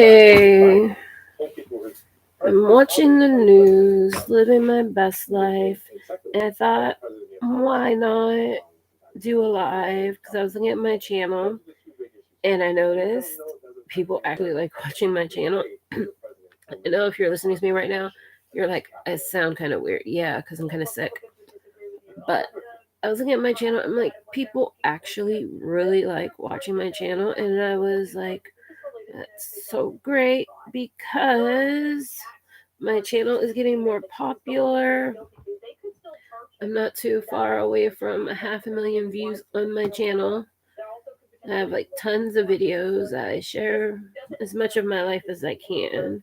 Hey, I'm watching the news, living my best life, and I thought, why not do a live? Because I was looking at my channel and I noticed people actually like watching my channel. I know if you're listening to me right now, you're like, I sound kind of weird. Yeah, because I'm kind of sick. But I was looking at my channel, I'm like, people actually really like watching my channel, and I was like, that's so great because my channel is getting more popular. I'm not too far away from 500,000 views on my channel. I have like tons of videos. I share as much of my life as I can.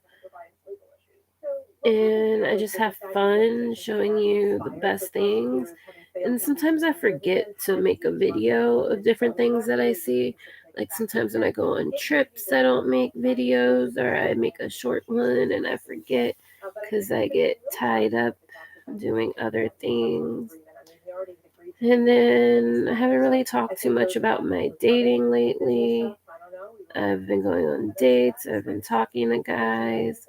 And I just have fun showing you the best things. And sometimes I forget to make a video of different things that I see. Like sometimes when I go on trips, I don't make videos, or I make a short one and I forget because I get tied up doing other things. And then I haven't really talked too much about my dating lately. I've been going on dates, I've been talking to guys,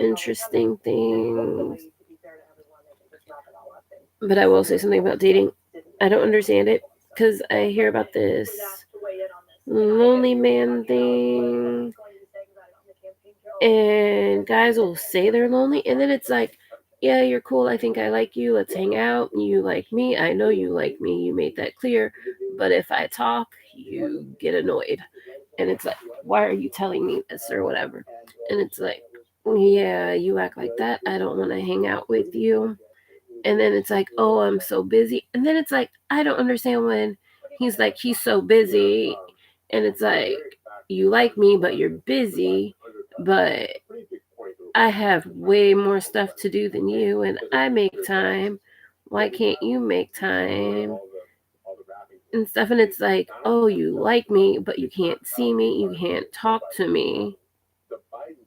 interesting things. But I will say something about dating. I don't understand it because I hear about this lonely man thing, and guys will say they're lonely, and then it's like, yeah, you're cool, I think I like you, let's hang out, you like me, I know you like me, you made that clear, but if I talk, you get annoyed. And it's like, why are you telling me this or whatever? And it's like, yeah, you act like that, I don't want to hang out with you. And then it's like, oh, I'm so busy. And then it's like, I don't understand when he's like, he's so busy. And it's like, you like me, but you're busy. But I have way more stuff to do than you, and I make time. Why can't you make time? And stuff. And it's like, oh, you like me, but you can't see me. You can't talk to me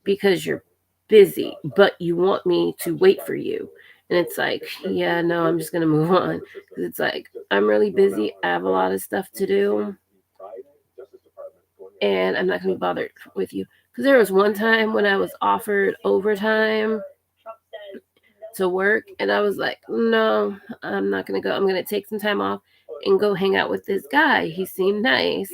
because you're busy, but you want me to wait for you. And it's like, yeah, no, I'm just going to move on. Because it's like, I'm really busy. I have a lot of stuff to do. And I'm not going to be bothered with you. Because there was one time when I was offered overtime to work. And I was like, no, I'm not going to go. I'm going to take some time off and go hang out with this guy. He seemed nice.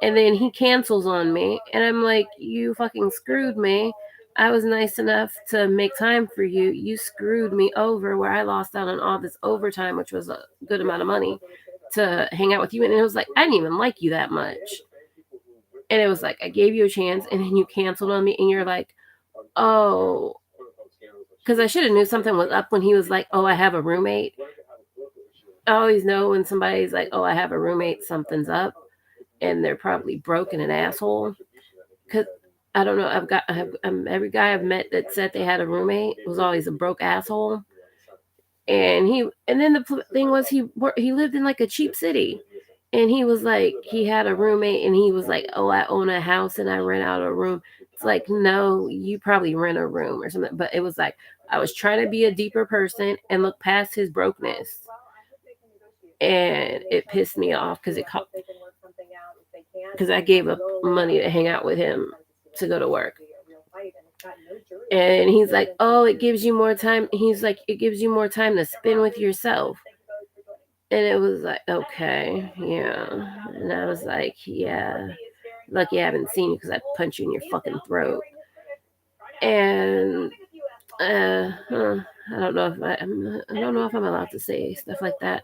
And then he cancels on me. And I'm like, you fucking screwed me. I was nice enough to make time for you. You screwed me over where I lost out on all this overtime, which was a good amount of money, to hang out with you. And it was like, I didn't even like you that much. And it was like, I gave you a chance and then you canceled on me. And you're like, oh, because I should have knew something was up when he was like, oh, I have a roommate. I always know when somebody's like, oh, I have a roommate, something's up. And they're probably broke and an asshole. Because I don't know, every guy I've met that said they had a roommate was always a broke asshole. And then the thing was, he lived in like a cheap city, and he was like, he had a roommate, and he was like, oh, I own a house and I rent out a room. It's like, no, you probably rent a room or something. But it was like, I was trying to be a deeper person and look past his brokenness, and it pissed me off because I gave up money to hang out with him to go to work. And he's like, oh, it gives you more time. He's like, it gives you more time to spend with yourself. And it was like, okay, yeah. And I was like, yeah, lucky I haven't seen you because I'd punch you in your fucking throat. And I don't know if I don't know if I'm allowed to say stuff like that,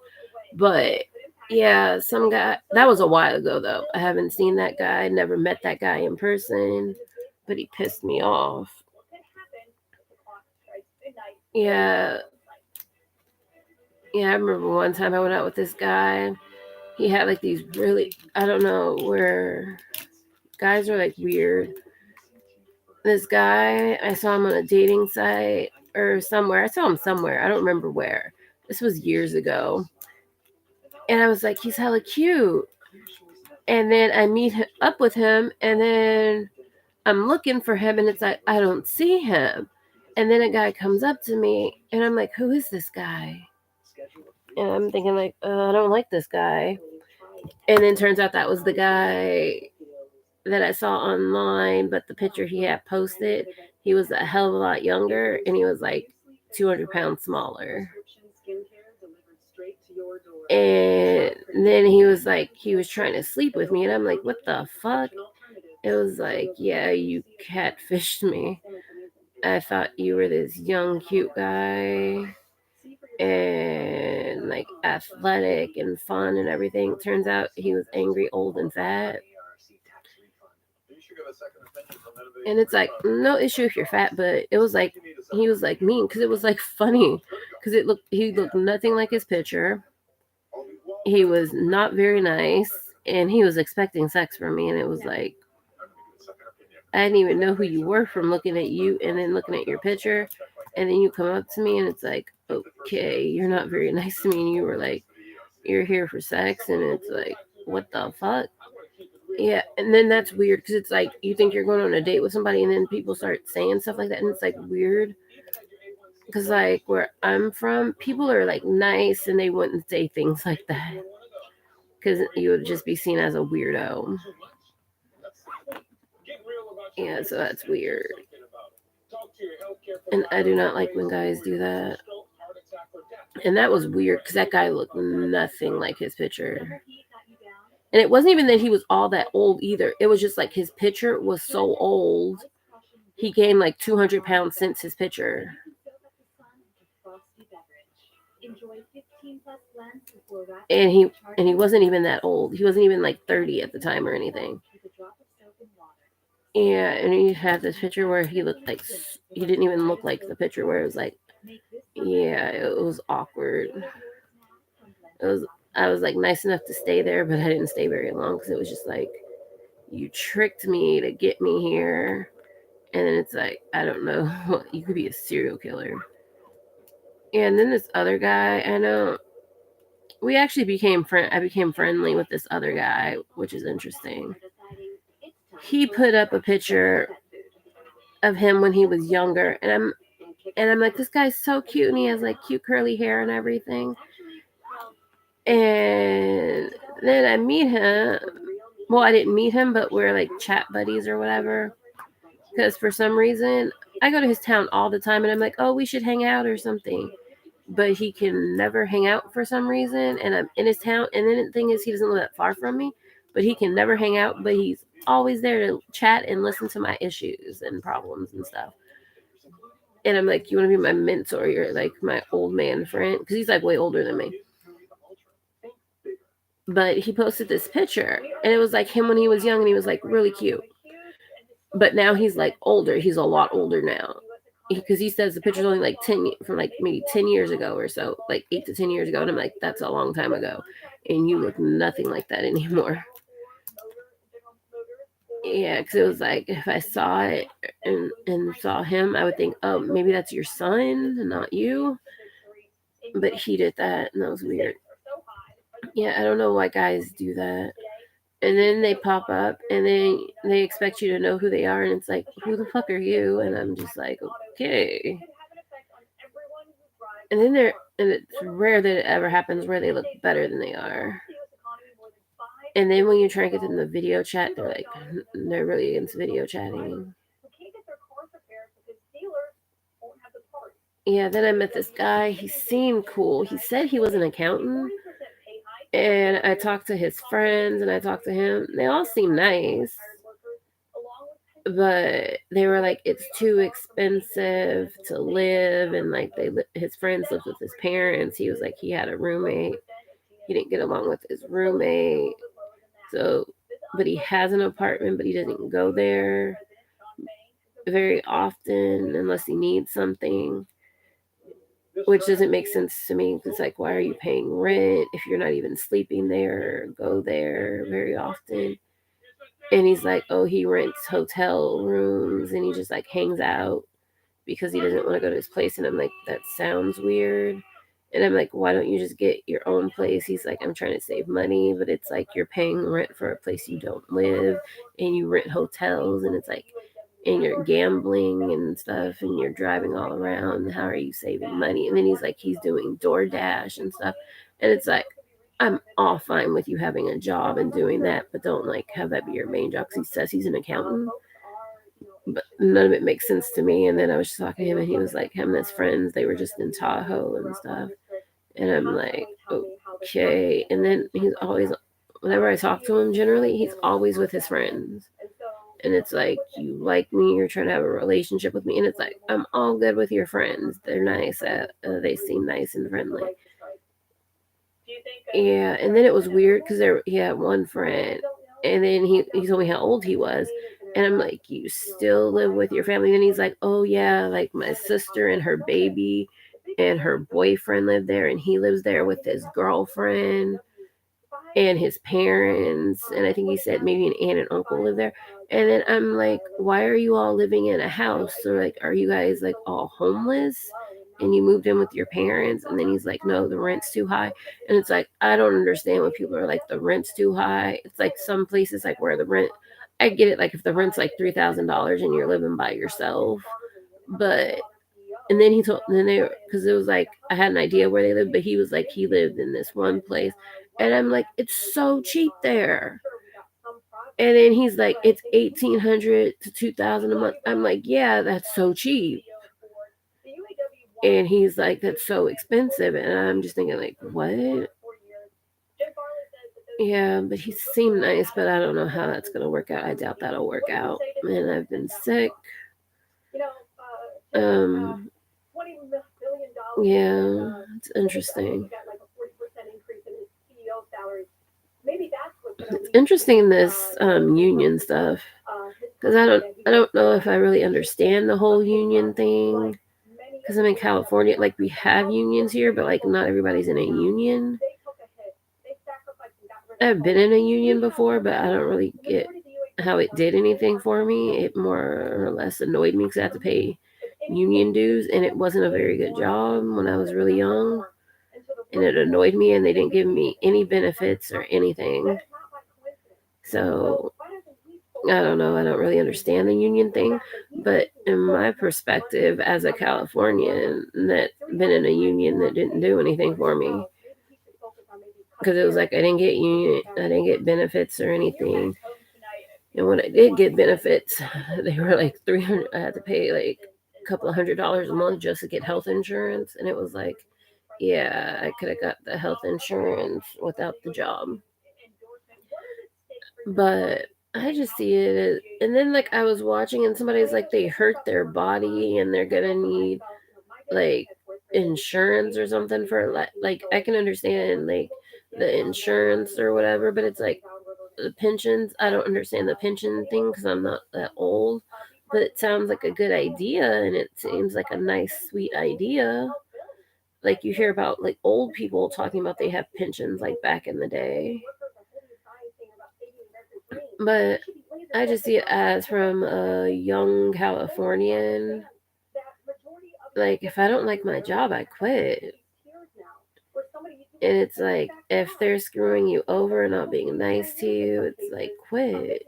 but yeah, some guy, that was a while ago though. I haven't seen that guy, never met that guy in person, but he pissed me off. Yeah, yeah, I remember one time I went out with this guy. He had like these really, I don't know, where guys are like weird. This guy, I saw him on a dating site or somewhere. I saw him somewhere. I don't remember where. This was years ago. And I was like, he's hella cute. And then I meet up with him, and then I'm looking for him, and it's like, I don't see him. And then a guy comes up to me, and I'm like, who is this guy? And I'm thinking, like, I don't like this guy. And then turns out that was the guy that I saw online, but the picture he had posted, he was a hell of a lot younger and he was like 200 pounds smaller. And then he was like, he was trying to sleep with me, and I'm like, what the fuck? It was like, yeah, you catfished me. I thought you were this young, cute guy and like athletic and fun and everything. Turns out he was angry, old, and fat. And it's like, no issue if you're fat, but it was like, he was like mean because it was like funny because he looked nothing like his picture. He was not very nice and he was expecting sex from me. And it was like, I didn't even know who you were from looking at you and then looking at your picture. And then you come up to me and it's like, okay, you're not very nice to me. And you were like, you're here for sex. And it's like, what the fuck? Yeah. And then that's weird because it's like, you think you're going on a date with somebody and then people start saying stuff like that. And it's like weird because, like, where I'm from, people are like nice and they wouldn't say things like that because you would just be seen as a weirdo. Yeah, so that's weird. And I do not like when guys do that. And that was weird because that guy looked nothing like his picture. And it wasn't even that he was all that old either. It was just like his picture was so old. He gained like 200 pounds since his picture. And he wasn't even that old. He wasn't even like 30 at the time or anything. Yeah, and you have this picture where he looked like, he didn't even look like the picture where it was like, yeah, it was awkward. I was like nice enough to stay there, but I didn't stay very long because it was just like, you tricked me to get me here. And then it's like, I don't know, you could be a serial killer. And then this other guy, I know, we actually I became friendly with this other guy, which is interesting. He put up a picture of him when he was younger, and I'm like, this guy's so cute, and he has like cute curly hair and everything. And then I meet him. Well, I didn't meet him, but we're like chat buddies or whatever. Because for some reason, I go to his town all the time, and I'm like, oh, we should hang out or something. But he can never hang out for some reason, and I'm in his town. And then the thing is, he doesn't live that far from me, but he can never hang out. But he's always there to chat and listen to my issues and problems and stuff. And I'm like, you want to be my mentor? You're like my old man friend, because he's like way older than me. But he posted this picture, and it was like him when he was young, and he was like really cute. But now he's like older. He's a lot older now, because he says the picture's only like 10 from like maybe 10 years ago or so, like 8 to 10 years ago. And I'm like, that's a long time ago, and you look nothing like that anymore. Yeah, because it was like, if I saw it and saw him, I would think, oh, maybe that's your son, not you. But he did that, and that was weird. Yeah, I don't know why guys do that. And then they pop up and they expect you to know who they are, and it's like, who the fuck are you? And I'm just like, okay. And then it's rare that it ever happens where they look better than they are. And then when you try and get them the video chat, they're really against video chatting. Yeah, then I met this guy. He seemed cool. He said he was an accountant. And I talked to his friends and I talked to him. They all seem nice. But they were like, it's too expensive to live. And like his friends lived with his parents. He was like, he had a roommate. He didn't get along with his roommate. So, but he has an apartment, but he doesn't go there very often unless he needs something, which doesn't make sense to me. It's like, why are you paying rent if you're not even sleeping there or go there very often? And he's like, oh, he rents hotel rooms and he just like hangs out because he doesn't want to go to his place. And I'm like, that sounds weird. And I'm like, why don't you just get your own place? He's like, I'm trying to save money, but it's like you're paying rent for a place you don't live, and you rent hotels, and it's like, and you're gambling and stuff, and you're driving all around. How are you saving money? And then he's like, he's doing DoorDash and stuff. And it's like, I'm all fine with you having a job and doing that, but don't like have that be your main job. Because he says he's an accountant, but none of it makes sense to me. And then I was just talking to him, and he was like, him and his friends, they were just in Tahoe and stuff. And I'm like, okay. And then he's always, whenever I talk to him, generally, he's always with his friends. And it's like, you like me, you're trying to have a relationship with me. And it's like, I'm all good with your friends. They're nice. They seem nice and friendly. Yeah. And then it was weird because he had one friend. And then he told me how old he was. And I'm like, you still live with your family? And he's like, oh, yeah, like my sister and her baby and her boyfriend live there. And he lives there with his girlfriend and his parents. And I think he said maybe an aunt and uncle live there. And then I'm like, why are you all living in a house? Or like, are you guys like all homeless? And you moved in with your parents? And then he's like, no, the rent's too high. And it's like, I don't understand when people are like, the rent's too high. It's like some places like where the rent, I get it, like if the rent's like $3,000 and you're living by yourself. But and then because it was like I had an idea where they lived, but he was like he lived in this one place, and I'm like, it's so cheap there. And then he's like, it's 1,800 to 2,000 a month. I'm like, yeah, that's so cheap. And he's like, that's so expensive. And I'm just thinking, like, what? Yeah, but he seemed nice, but I don't know how that's going to work out. I doubt that'll work out. And I've been sick. Yeah, it's interesting. It's interesting this union stuff because I don't know if I really understand the whole union thing because I'm in California. Like we have unions here, but like not everybody's in a union. I've been in a union before, but I don't really get how it did anything for me. It more or less annoyed me because I had to pay union dues, and it wasn't a very good job when I was really young. And it annoyed me, and they didn't give me any benefits or anything. So I don't know. I don't really understand the union thing, but in my perspective, as a Californian that been in a union that didn't do anything for me, because it was like I didn't get benefits or anything. And when I did get benefits, they were like 300. I had to pay like a couple of $100s a month just to get health insurance, and it was like, yeah, I could have got the health insurance without the job. But I just see it as, and then like I was watching and somebody's like they hurt their body and they're gonna need like insurance or something for like I can understand like the insurance or whatever, but it's like the pensions. I don't understand the pension thing because I'm not that old, but it sounds like a good idea and it seems like a nice, sweet idea. Like you hear about like old people talking about they have pensions like back in the day. But I just see it as from a young Californian. Like, if I don't like my job, I quit. And it's like, if they're screwing you over and not being nice to you, it's like, quit.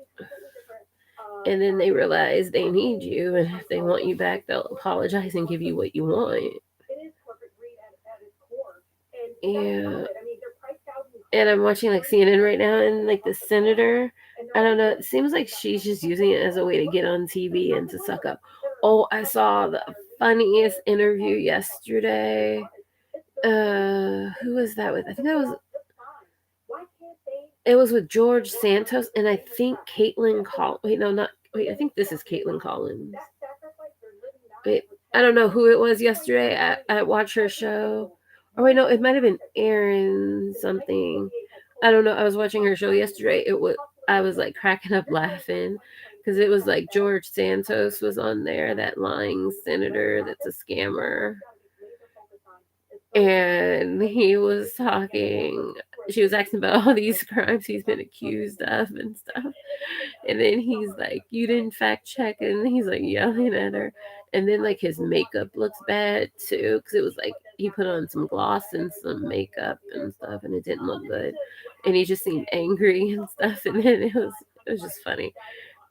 And then they realize they need you. And if they want you back, they'll apologize and give you what you want. Yeah. And I'm watching like CNN right now, and like the senator, I don't know, it seems like she's just using it as a way to get on TV and to suck up. Oh, I saw the funniest interview yesterday. Who was that with? I think it was with George Santos, and I think Caitlin Collins. Wait, no, not wait. I think this is Caitlin Collins. Wait, I don't know who it was yesterday. I watched her show. Oh wait, no, it might have been Erin something. I don't know. I was watching her show yesterday. I was like cracking up laughing because it was like George Santos was on there, that lying senator that's a scammer. And he was talking, she was asking about all these crimes he's been accused of and stuff. And then he's like, you didn't fact check. And he's like yelling at her. And then like his makeup looks bad too. Cause it was like he put on some gloss and some makeup and stuff and it didn't look good. And he just seemed angry and stuff. And then it was just funny.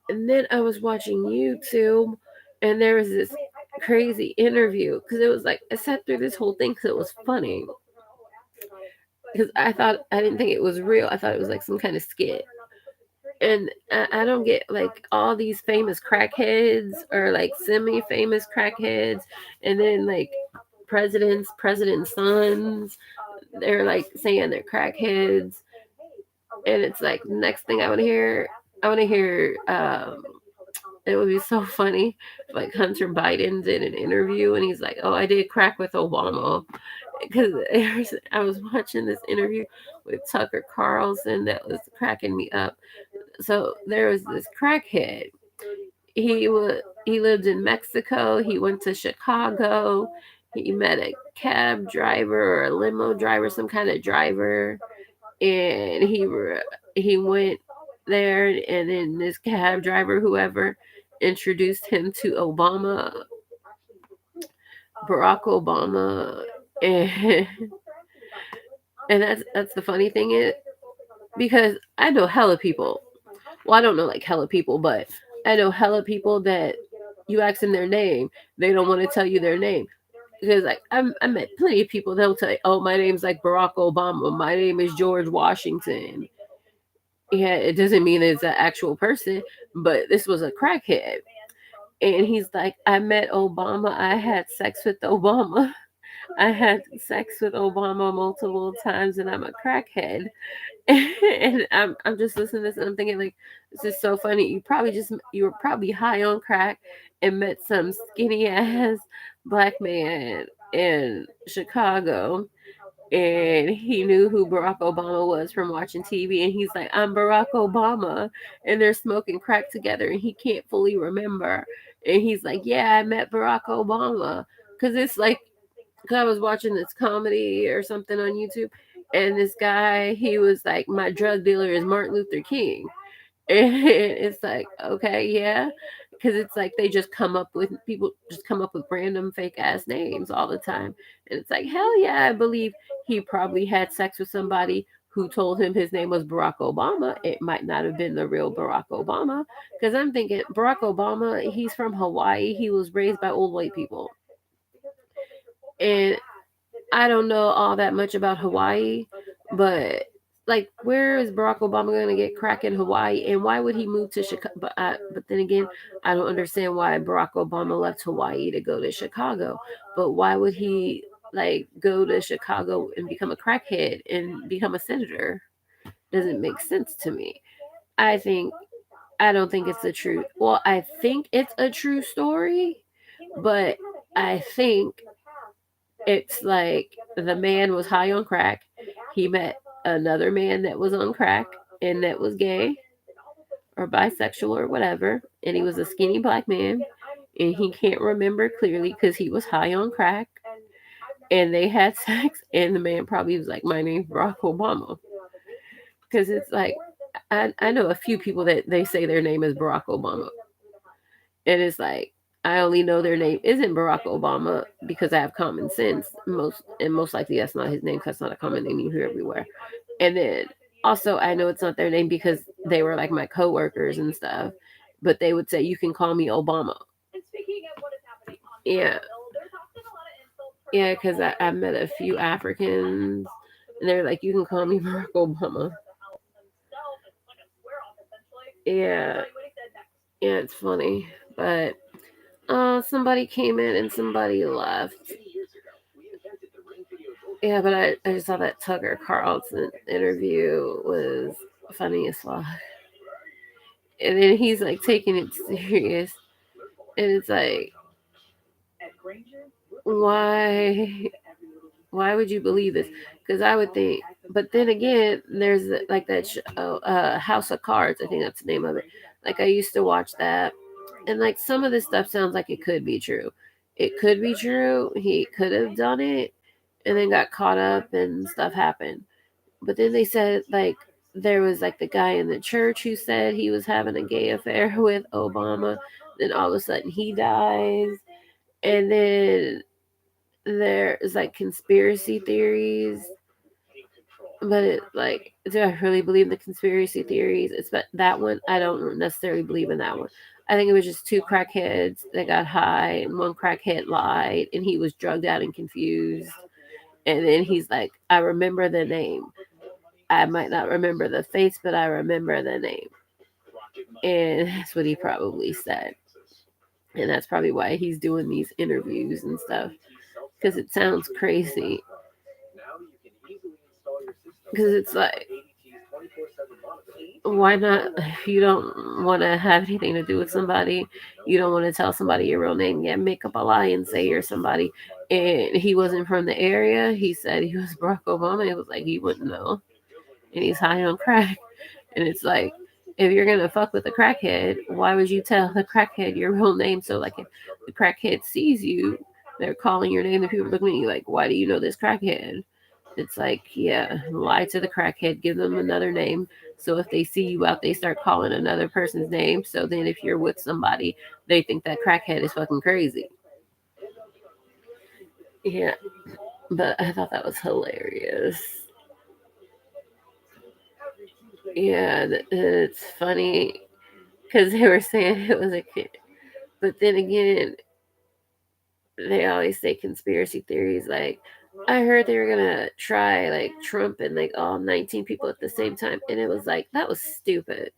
And then I was watching YouTube and there was this crazy interview because it was like I sat through this whole thing because it was funny. because I didn't think it was real. I thought it was like some kind of skit. And I don't get like all these famous crackheads or like semi-famous crackheads, and then like presidents' sons, they're like saying they're crackheads, and it's like next thing I want to hear. It would be so funny if like Hunter Biden did an interview and he's like, "Oh, I did crack with Obama," because I was watching this interview with Tucker Carlson that was cracking me up. So there was this crackhead. He lived in Mexico. He went to Chicago. He met a cab driver or a limo driver, some kind of driver, and he went there, and then this cab driver, whoever, introduced him to Barack Obama, and and that's the funny thing is because I know hella people. Well, I don't know like hella people, but I know hella people that you ask them their name, they don't want to tell you their name. Because like I met plenty of people, they'll tell you, "Oh, my name's like Barack Obama. My name is George Washington." Yeah, it doesn't mean it's an actual person, but this was a crackhead. And he's like, "I met Obama. I had sex with Obama. I had sex with Obama multiple times, and I'm a crackhead." And I'm just listening to this, and I'm thinking like, this is so funny. You were probably high on crack and met some skinny ass black man in Chicago, and he knew who Barack Obama was from watching TV, and he's like, "I'm Barack Obama," and they're smoking crack together, and he can't fully remember, and he's like, "Yeah, I met Barack Obama," because it's like, because I was watching this comedy or something on YouTube, and this guy, he was like, "My drug dealer is Martin Luther King." And it's like, okay, yeah. Because it's like they just come up with people just come up with random fake ass names all the time. And it's like, hell yeah, I believe he probably had sex with somebody who told him his name was Barack Obama. It might not have been the real Barack Obama. Because I'm thinking, Barack Obama, he's from Hawaii. He was raised by old white people. And I don't know all that much about Hawaii, but like, where is Barack Obama going to get crack in Hawaii, and why would he move to Chicago? But then again, I don't understand why Barack Obama left Hawaii to go to Chicago. But why would he like go to Chicago and become a crackhead and become a senator? Doesn't make sense to me. I think I don't think it's a true. Well, I think it's a true story, but I think it's like the man was high on crack. He met another man that was on crack and that was gay or bisexual or whatever. And he was a skinny black man. And he can't remember clearly because he was high on crack. And they had sex. And the man probably was like, "My name's Barack Obama." Because it's like, I know a few people that they say their name is Barack Obama. And it's like, I only know their name isn't Barack Obama because I have common sense. Most likely that's not his name because it's not a common name you hear everywhere. And then also I know it's not their name because they were like my coworkers and stuff. But they would say, "You can call me Obama." Yeah. Yeah, because I met a few Africans and they're like, "You can call me Barack Obama." Yeah. Yeah, it's funny. But somebody came in and somebody left. Yeah, but I just saw that Tucker Carlson interview was funny as fuck. And then he's like taking it serious. And it's like, why why would you believe this? Because I would think, but then again, there's like that show, House of Cards. I think that's the name of it. Like I used to watch that, and like some of this stuff sounds like it could be true. It could be true. He could have done it, and then got caught up, and stuff happened. But then they said like there was like the guy in the church who said he was having a gay affair with Obama. Then all of a sudden he dies, and then there's like conspiracy theories, but it like, do I really believe the conspiracy theories? It's but that one I don't necessarily believe in that one. I think it was just two crackheads that got high, and one crackhead lied, and he was drugged out and confused, And then he's like, I remember the name. I might not remember the face, but I remember the name. And that's what he probabprobably said. And that's probably why he's doing these interviews and stuff. Because it sounds crazy. Because it's like, why not? If you don't want to have anything to do with somebody, you don't want to tell somebody your real name, yeah, make up a lie and say you're somebody. And he wasn't from the area. He said he was Barack Obama. It was like he wouldn't know. And he's high on crack. And it's like, if you're gonna fuck with a crackhead, why would you tell the crackhead your real name? So like if the crackhead sees you, they're calling your name, and people looking at you like, why do you know this crackhead? It's like, yeah, lie to the crackhead, give them another name. So if they see you out, they start calling another person's name. So then if you're with somebody, they think that crackhead is fucking crazy. Yeah. But I thought that was hilarious. Yeah, it's funny because they were saying it was a kid. But then again, they always say conspiracy theories like, I heard they were gonna try like Trump and like all 19 people at the same time, and it was like that was stupid.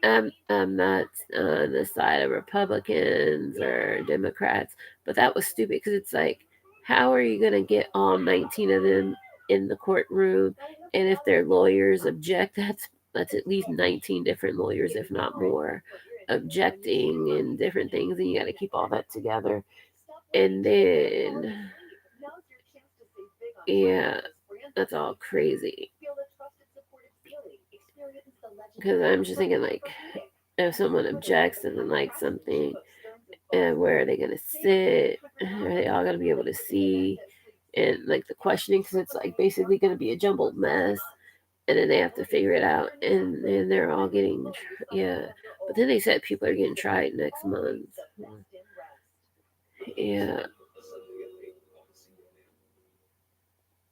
I'm not on the side of Republicans or Democrats, but that was stupid because it's like, how are you gonna get all 19 of them in the courtroom? And if their lawyers object, that's at least 19 different lawyers, if not more, objecting and different things, and you got to keep all that together. And then, yeah, that's all crazy. Because I'm just thinking, like, if someone objects and then like something, and where are they gonna sit? Are they all gonna be able to see? And like the questioning, because it's like basically gonna be a jumbled mess, and then they have to figure it out, and then they're all getting, yeah. But then they said people are getting tried next month. Yeah.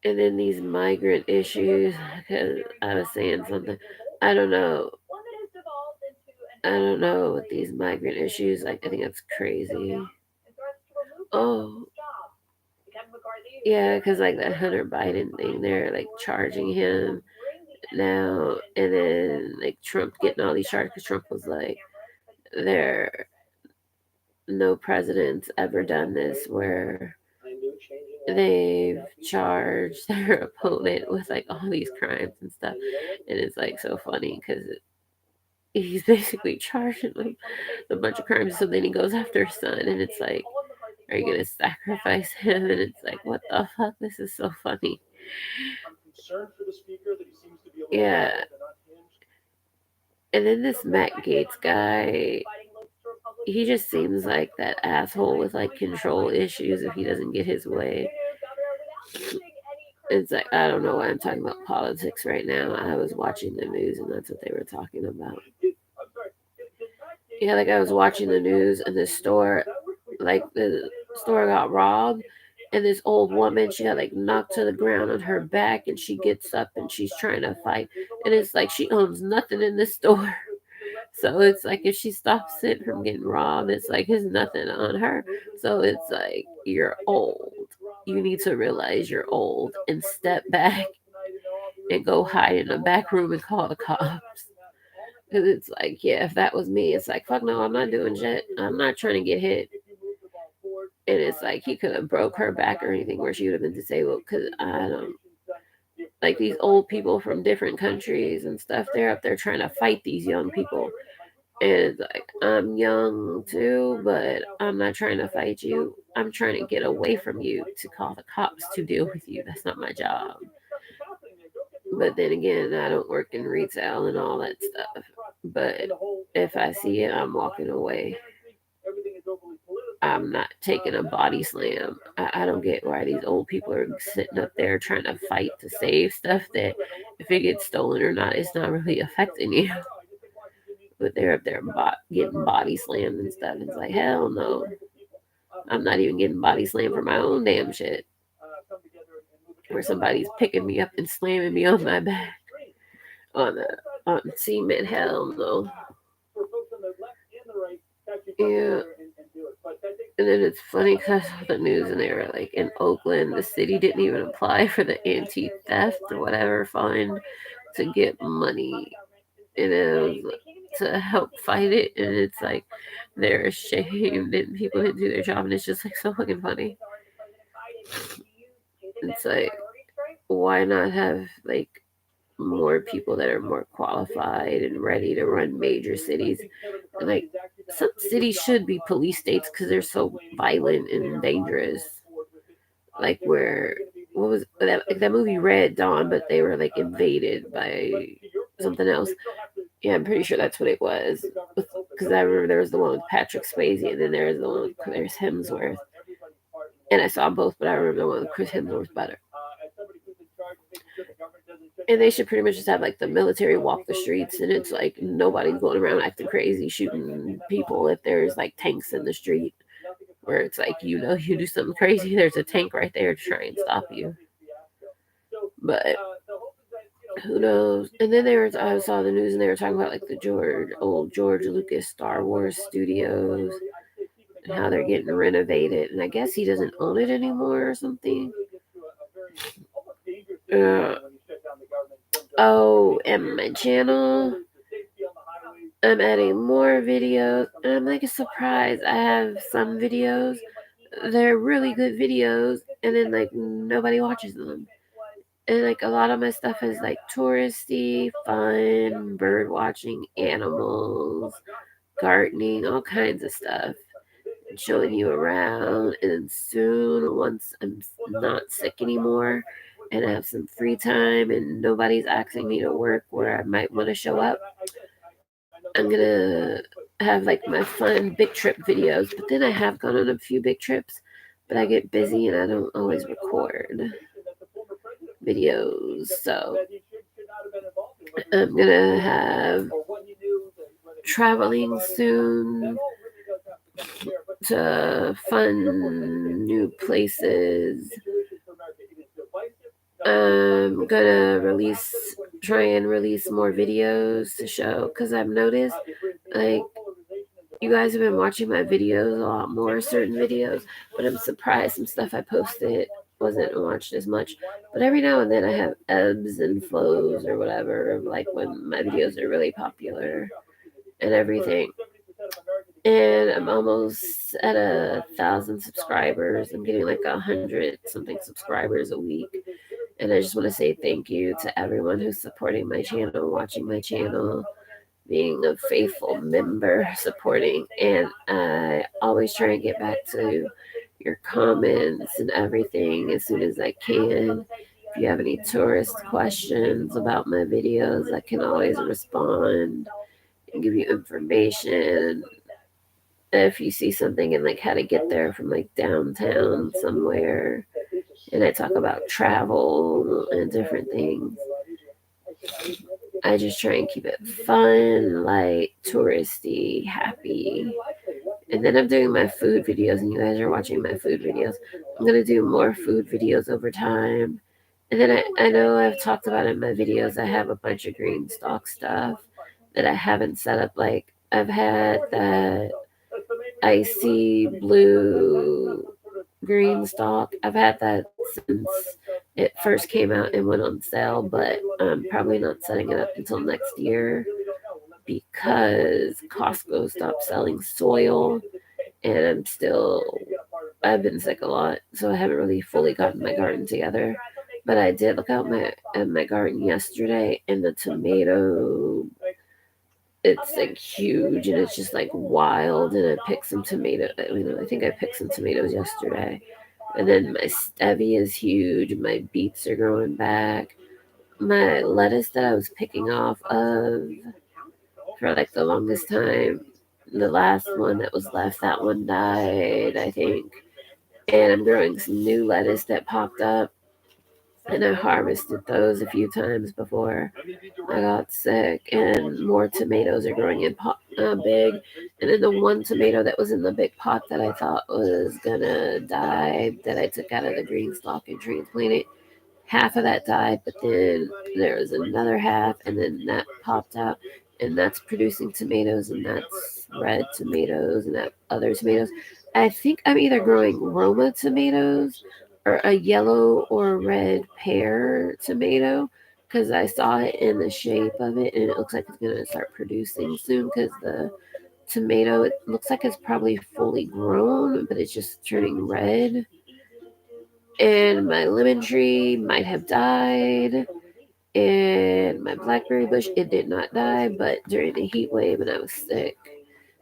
And then these migrant issues, because I was saying something. I don't know. I don't know with these migrant issues. Like, I think that's crazy. Oh, yeah, because like that Hunter Biden thing, they're like charging him now, and then like Trump getting all these charges because Trump was like, there, no president's ever done this where they've charged their opponent with like all these crimes and stuff, and it's like so funny because he's basically charging them a bunch of crimes. So then he goes after his son, and it's like, are you gonna sacrifice him? And it's like, what the fuck? This is so funny. Yeah. And then this Matt Gates guy, he just seems like that asshole with like control issues if he doesn't get his way. It's like, I don't know why I'm talking about politics right now. I was watching the news and that's what they were talking about. Yeah, like I was watching the news and the store, like the store got robbed, and this old woman, she got like knocked to the ground on her back, and she gets up and she's trying to fight, and it's like she owns nothing in this store. So it's like if she stops it from getting robbed, it's like there's nothing on her. So it's like you're old. You need to realize you're old and step back and go hide in a back room and call the cops. Because it's like, yeah, if that was me, it's like, fuck no, I'm not doing shit. I'm not trying to get hit. And it's like he could have broke her back or anything where she would have been disabled. Because I don't like these old people from different countries and stuff. They're up there trying to fight these young people. And it's like, I'm young too, but I'm not trying to fight you. I'm trying to get away from you to call the cops to deal with you. That's not my job. But then again, I don't work in retail and all that stuff. But if I see it, I'm walking away. I'm not taking a body slam. I don't get why these old people are sitting up there trying to fight to save stuff that if it gets stolen or not, it's not really affecting you. But they're up there getting body slammed and stuff. It's like, hell no. I'm not even getting body slammed for my own damn shit. Where somebody's picking me up and slamming me on my back on cement. Hell no. Yeah. And then it's funny because I saw the news and they were like in Oakland, the city didn't even apply for the anti theft or whatever fund to get money. And it was to help fight it. And it's like they're ashamed and people didn't do their job. And it's just like so fucking funny. It's like, why not have like more people that are more qualified and ready to run major cities? And like some cities should be police states because they're so violent and dangerous. Like where what was that, like that movie Red Dawn, but they were like invaded by something else. Yeah, I'm pretty sure that's what it was. Because I remember there was the one with Patrick Swayze, and then there was the one with Chris Hemsworth. And I saw both, but I remember the one with Chris Hemsworth better. And they should pretty much just have like the military walk the streets, and it's like nobody's going around acting crazy, shooting people if there's like tanks in the street. Where it's like, you know, you do something crazy, there's a tank right there to try and stop you. But who knows? And then I saw the news and they were talking about like the old George Lucas Star Wars studios and how they're getting renovated. And I guess he doesn't own it anymore or something. And my channel, I'm adding more videos. And I'm like surprised. I have some videos, they're really good videos, and then like nobody watches them. And like a lot of my stuff is like touristy, fun, bird watching, animals, gardening, all kinds of stuff. And showing you around. And then soon, once I'm not sick anymore and I have some free time and nobody's asking me to work where I might want to show up, I'm gonna have like my fun big trip videos. But then I have gone on a few big trips, but I get busy and I don't always record videos. So I'm gonna have traveling soon to fun new places. I'm gonna try and release more videos to show, because I've noticed like you guys have been watching my videos a lot more, certain videos, but I'm surprised some stuff I posted wasn't watched as much. But every now and then I have ebbs and flows or whatever, like when my videos are really popular and everything. And I'm almost at 1,000 subscribers. I'm getting like 100 something subscribers a week. And I just want to say thank you to everyone who's supporting my channel, watching my channel, being a faithful member, supporting. And I always try and get back to your comments and everything as soon as I can. If you have any tourist questions about my videos, I can always respond and give you information. If you see something and like how to get there from like downtown somewhere, and I talk about travel and different things, I just try and keep it fun, light, touristy, happy. And then I'm doing my food videos, and you guys are watching my food videos. I'm gonna do more food videos over time. And then I know I've talked about in my videos, I have a bunch of green stock stuff that I haven't set up. Like I've had that icy blue green stock. I've had that since it first came out and went on sale, but I'm probably not setting it up until next year because Costco stopped selling soil, and I've been sick a lot, so I haven't really fully gotten my garden together. But I did look out at my garden yesterday, and the tomato, it's like huge and it's just like wild. And I picked some tomatoes. I think I picked some tomatoes yesterday. And then my stevia is huge. My beets are growing back. My lettuce that I was picking off of for like the longest time, the last one that was left, that one died, I think. And I'm growing some new lettuce that popped up. And I harvested those a few times before I got sick. And more tomatoes are growing in big. And then the one tomato that was in the big pot that I thought was gonna die, that I took out of the green stalk and transplanted, half of that died, but then there was another half, and then that popped out, and that's producing tomatoes, and that's red tomatoes, and that other tomatoes. I think I'm either growing Roma tomatoes or a yellow or red pear tomato because I saw it in the shape of it and it looks like it's going to start producing soon because the tomato, it looks like it's probably fully grown, but it's just turning red. And my lemon tree might have died. And my blackberry bush, it did not die, but during the heat wave and I was sick,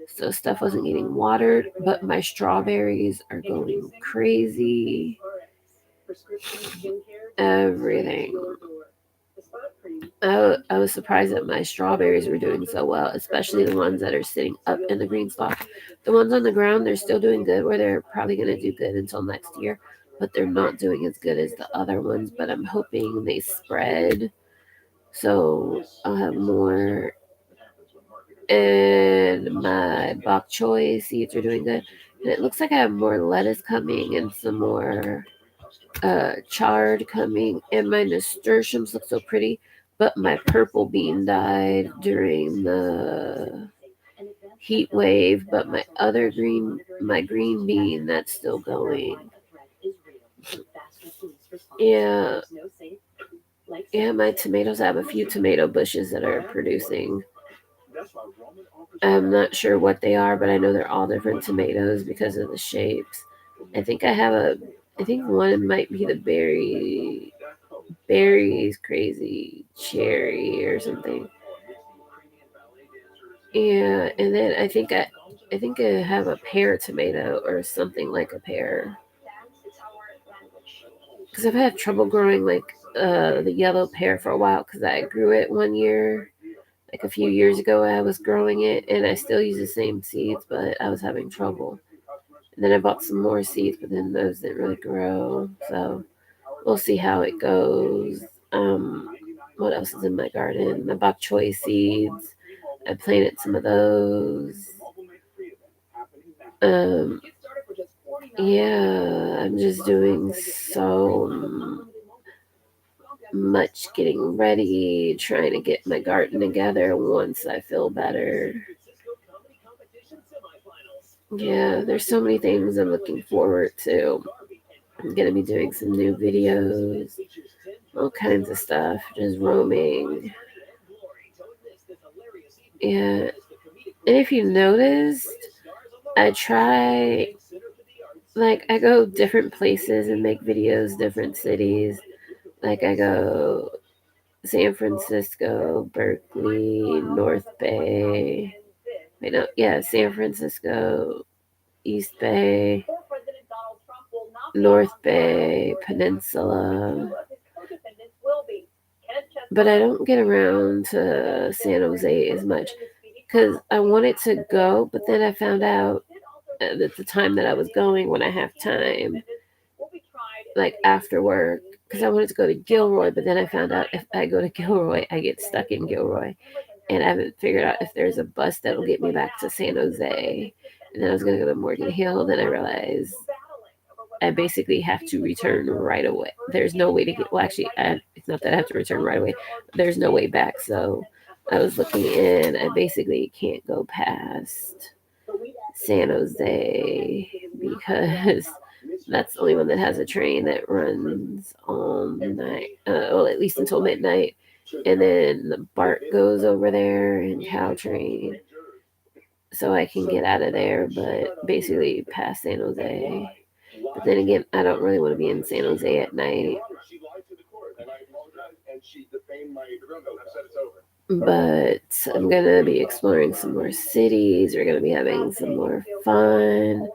so stuff wasn't getting watered. But my strawberries are going crazy. Everything. I was surprised that my strawberries were doing so well, especially the ones that are sitting up in the green stalk. The ones on the ground, they're still doing good, where they're probably going to do good until next year, but they're not doing as good as the other ones. But I'm hoping they spread so I'll have more. And my bok choy seeds are doing good. And it looks like I have more lettuce coming and some more chard coming. And my nasturtiums look so pretty. But my purple bean died during the heat wave. But my green bean, that's still going. Yeah. Yeah, my tomatoes, I have a few tomato bushes that are producing. I'm not sure what they are, but I know they're all different tomatoes because of the shapes. I think I think one might be the berries crazy cherry or something. Yeah, and then I think I have a pear tomato or something like a pear. Because I've had trouble growing like the yellow pear for a while because I grew it one year. Like a few years ago, I was growing it and I still use the same seeds, but I was having trouble. And then I bought some more seeds, but then those didn't really grow. So we'll see how it goes. Um, what else is in my garden? My bok choy seeds. I planted some of those. Um, yeah, I'm just doing so much getting ready, trying to get my garden together once I feel better. Yeah, there's so many things I'm looking forward to. I'm gonna be doing some new videos, all kinds of stuff, just roaming. Yeah, and if you noticed, I try, like, I go different places and make videos, different cities. Like, I go San Francisco, Berkeley, North Bay. Wait, no, yeah, San Francisco, East Bay, North Bay, Peninsula. But I don't get around to San Jose as much because I wanted to go, but then I found out at the time that I was going when I have time, like after work, because I wanted to go to Gilroy, but then I found out if I go to Gilroy, I get stuck in Gilroy. And I haven't figured out if there's a bus that'll get me back to San Jose. And then I was going to go to Morgan Hill. Then I realized I basically have to return right away. There's no way to get, well, actually, it's not that I have to return right away. There's no way back. So I was looking in. I basically can't go past San Jose because that's the only one that has a train that runs all night, well, at least until midnight. And then the BART goes over there and Caltrain. So I can get out of there, but basically past San Jose. But then again, I don't really want to be in San Jose at night. But I'm gonna be exploring some more cities. We're gonna be having some more fun.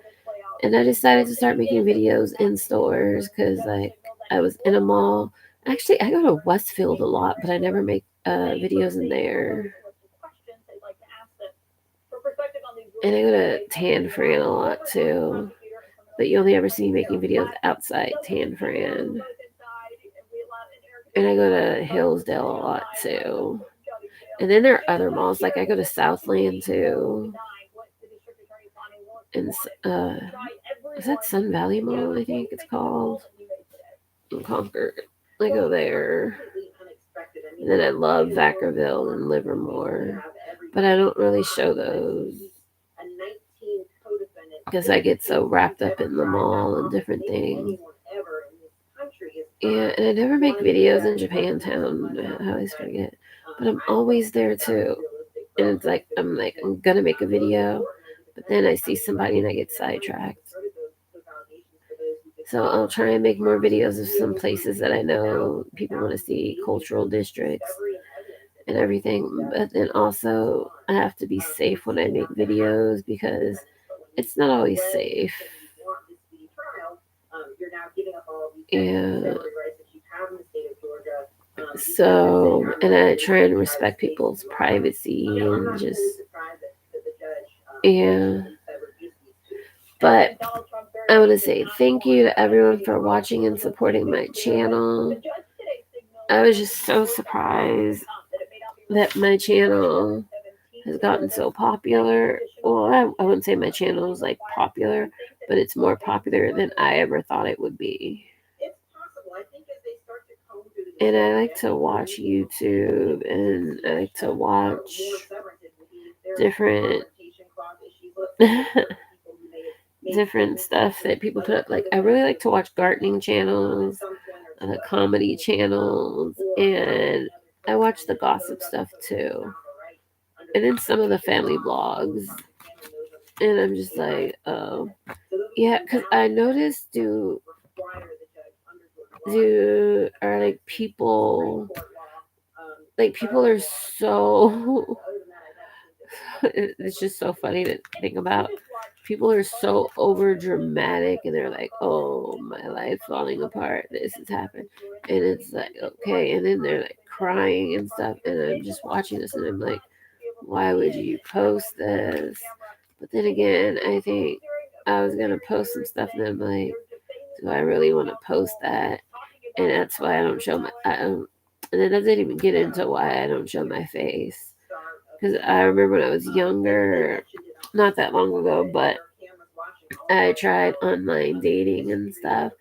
And I decided to start making videos in stores because, like, I was in a mall. Actually, I go to Westfield a lot, but I never make videos in there. And I go to Tan Fran a lot too. But you only ever see me making videos outside Tan Fran. And I go to Hillsdale a lot too. And then there are other malls, like I go to Southland too. And is that Sun Valley Mall? I think it's called in Concord. I go there. And then I love Vacaville and Livermore, but I don't really show those. because I get so wrapped up in the mall and different things. Yeah, and I never make videos in Japantown. I always forget, but I'm always there too. And it's like I'm gonna make a video, but then I see somebody and I get sidetracked. So I'll try and make more videos of some places that I know people want to see, cultural districts and everything. But then also I have to be safe when I make videos because it's not always safe. Yeah. So, and I try and respect people's privacy and just, yeah. But I want to say thank you to everyone for watching and supporting my channel. I was just so surprised that my channel has gotten so popular. Well, I wouldn't say my channel is like popular, but it's more popular than I ever thought it would be. And I like to watch YouTube and I like to watch different different stuff that people put up. Like I really like to watch gardening channels, comedy channels, and I watch the gossip stuff too. And then some of the family blogs. And I'm just like, oh, yeah, because I noticed are like people are so it's just so funny to think about. People are so over dramatic and they're like, oh, my life falling apart, this has happened, and it's like, okay, and then they're like crying and stuff, and I'm just watching this and I'm like, why would you post this? But then again, I think I was gonna post some stuff and I'm like, do I really want to post that? And that's why I don't show and it doesn't even get into why I don't show my face. Because I remember when I was younger, not that long ago, but I tried online dating and stuff.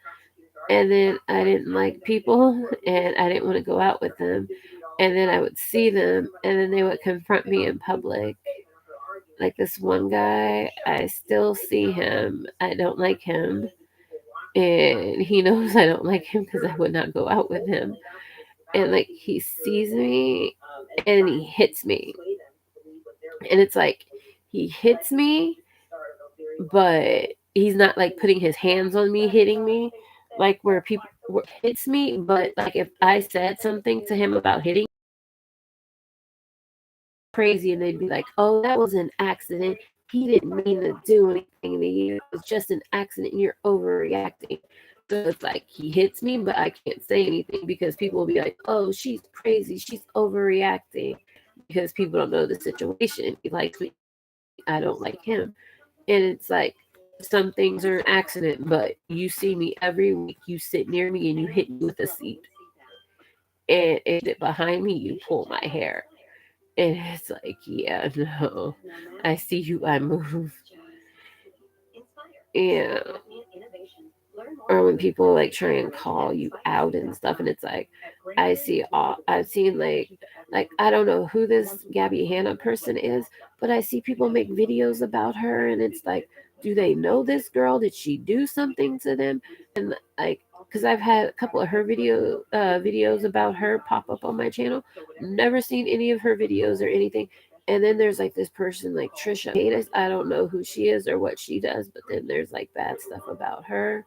And then I didn't like people and I didn't want to go out with them. And then I would see them and then they would confront me in public. Like this one guy, I still see him. I don't like him. And he knows I don't like him because I would not go out with him. And like he sees me and he hits me. And it's like he hits me, but he's not like putting his hands on me, hitting me, like where people hits me. But like if I said something to him about hitting crazy, and they'd be like, "Oh, that was an accident. He didn't mean to do anything to you. It was just an accident. And you're overreacting." So it's like he hits me, but I can't say anything because people will be like, "Oh, she's crazy. She's overreacting," because people don't know the situation. He likes me. I don't like him. And it's like some things are an accident, but you see me every week, you sit near me and you hit me with a seat. And if it behind me, you pull my hair. And it's like, yeah, no. I see you, I move. Yeah. Or when people like try and call you out and stuff, and it's like I've seen like I don't know who this Gabby Hanna person is, but I see people make videos about her, and it's like, do they know this girl? Did she do something to them? And like, because I've had a couple of her videos about her pop up on my channel, never seen any of her videos or anything. And then there's like this person like Trisha Paytas. I don't know who she is or what she does, but then there's like bad stuff about her.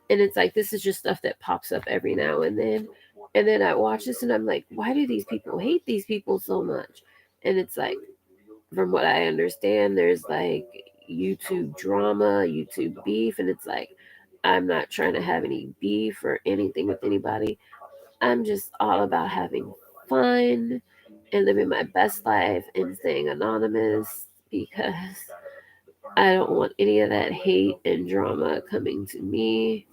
And it's like this is just stuff that pops up every now and then. And then I watch this and I'm like, why do these people hate these people so much? And it's like, from what I understand, there's like YouTube drama, YouTube beef, and it's like, I'm not trying to have any beef or anything with anybody. I'm just all about having fun and living my best life and staying anonymous because I don't want any of that hate and drama coming to me.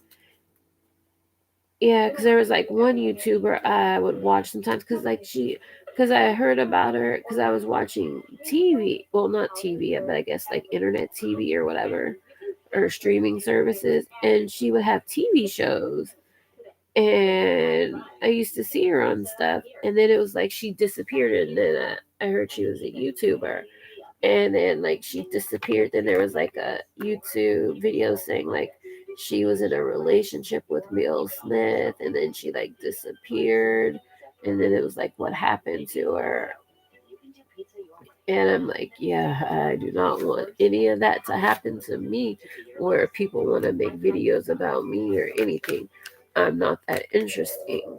Yeah, because there was like one YouTuber I would watch sometimes because I heard about her because I was watching TV. Well, not TV, but I guess like internet TV or whatever, or streaming services. And she would have TV shows. And I used to see her on stuff. And then it was like she disappeared. And then I heard she was a YouTuber. And then like she disappeared. Then there was like a YouTube video saying like she was in a relationship with Will Smith, and then she like disappeared. And then it was like, what happened to her? And I'm like, yeah, I do not want any of that to happen to me, where people want to make videos about me or anything. I'm not that interesting.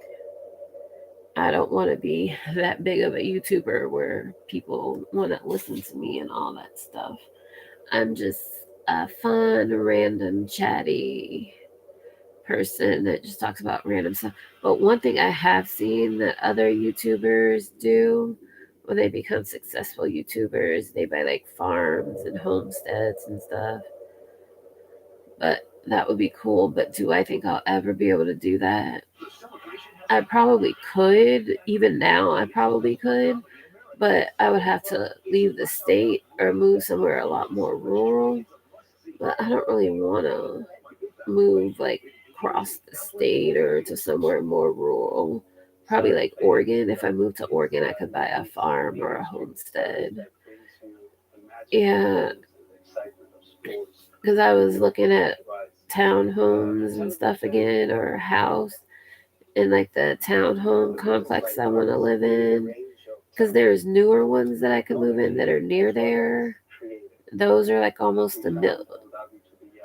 I don't want to be that big of a YouTuber where people want to listen to me and all that stuff. I'm just a fun, random, chatty person that just talks about random stuff. But one thing I have seen that other YouTubers do when they become successful YouTubers, they buy like farms and homesteads and stuff. But that would be cool. But do I think I'll ever be able to do that? I probably could. Even now, I probably could. But I would have to leave the state or move somewhere a lot more rural. But I don't really want to move like across the state or to somewhere more rural. Probably like Oregon. If I moved to Oregon, I could buy a farm or a homestead. Yeah, because I was looking at townhomes and stuff again, or a house in like the townhome complex I want to live in. Because there's newer ones that I could move in that are near there. Those are like almost a mil.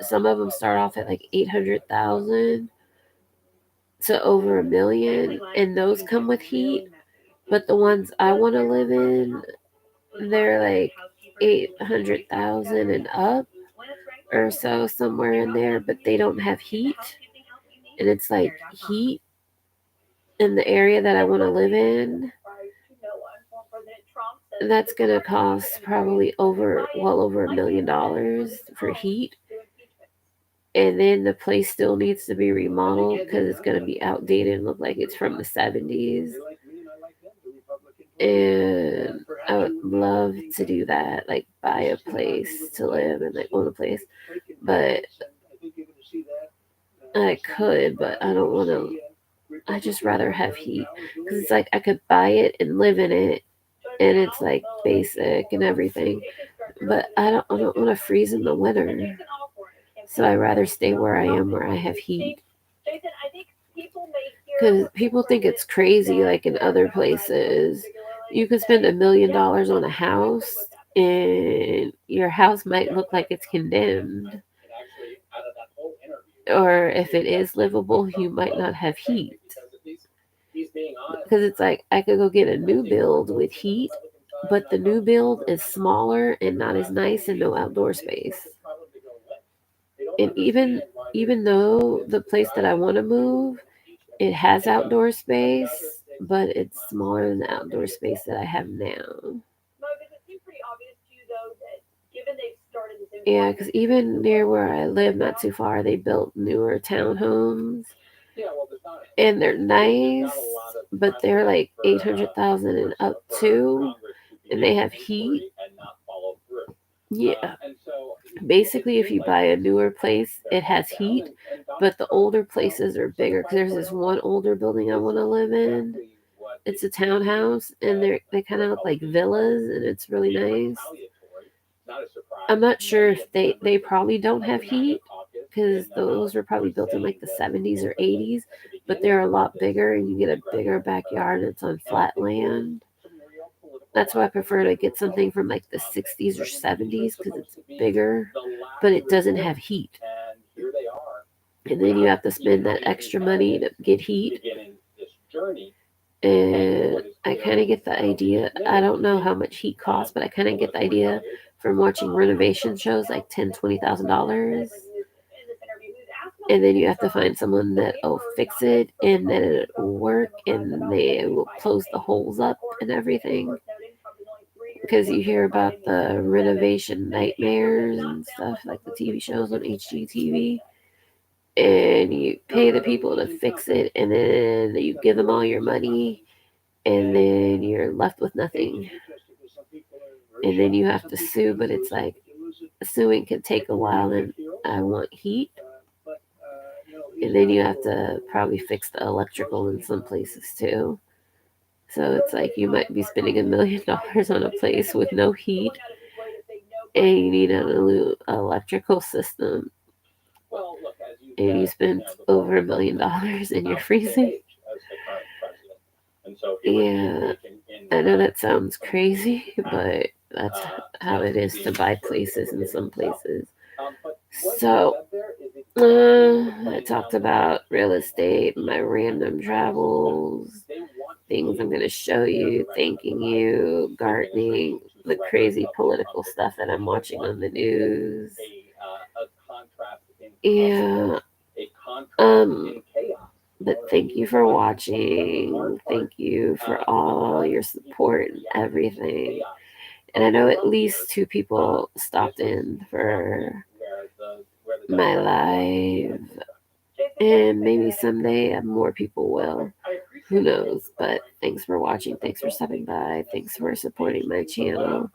Some of them start off at like 800,000 to over 1 million, and those come with heat. But the ones I want to live in, they're like 800,000 and up or so, somewhere in there. But they don't have heat, and it's like heat in the area that I want to live in. That's gonna cost probably well over $1 million for heat, and then the place still needs to be remodeled because it's going to be outdated and look like it's from the 70s. And I would love to do that, like buy a place to live and like own a place. But I could, but I don't want to. I just rather have heat because it's like I could buy it and live in it, and it's like basic and everything. But I don't want to freeze in the winter. So I rather stay where I am, where I have heat. Because people think it's crazy, like in other places, you could spend $1 million on a house, and your house might look like it's condemned. Or if it is livable, you might not have heat. Because it's like I could go get a new build with heat, but the new build is smaller and not as nice and no outdoor space. And even though the place that I want to move, it has outdoor space, but it's smaller than the outdoor space that I have now. Yeah, because even near where I live, not too far, they built newer townhomes, and they're nice, but they're like 800,000 and up too, and they have heat. Yeah, basically, if you buy a newer place, it has heat, but the older places are bigger. Because there's this one older building I want to live in. It's a townhouse, and they kind of look like villas, and it's really nice. I'm not sure if they probably don't have heat because those were probably built in like the 70s or 80s, but they're a lot bigger, and you get a bigger backyard, and it's on flat land. That's why I prefer to get something from like the 60s or 70s because it's bigger, but it doesn't have heat. And then you have to spend that extra money to get heat. And I kind of get the idea. I don't know how much heat costs, but I kind of get the idea from watching renovation shows like $10,000 to $20,000. And then you have to find someone that'll fix it and that it'll work and they will close the holes up and everything. Because you hear about the renovation nightmares and stuff, like the TV shows on HGTV, and you pay the people to fix it, and then you give them all your money, and then you're left with nothing. And then you have to sue, but it's like suing can take a while, and I want heat. And then you have to probably fix the electrical in some places too. So it's like you might be spending $1 million on a place with no heat, and you need an electrical system, and you spent over $1 million and you're freezing. Yeah, I know that sounds crazy, but that's how it is to buy places in some places. So, I talked about real estate, my random travels, things I'm going to show you, thanking you, gardening, the crazy political stuff that I'm watching on the news. Yeah. But thank you for watching. Thank you for all your support and everything. And I know at least 2 people stopped in for my live. And maybe someday more people will. Who knows? But thanks for watching. Thanks for stopping by. Thanks for supporting my channel.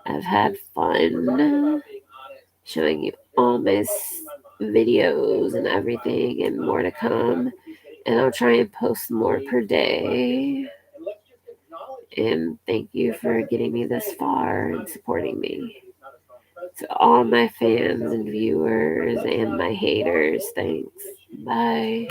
I've had fun showing you all my videos and everything, and more to come. And I'll try and post more per day. And thank you for getting me this far and supporting me. To all my fans and viewers and my haters, thanks. Bye.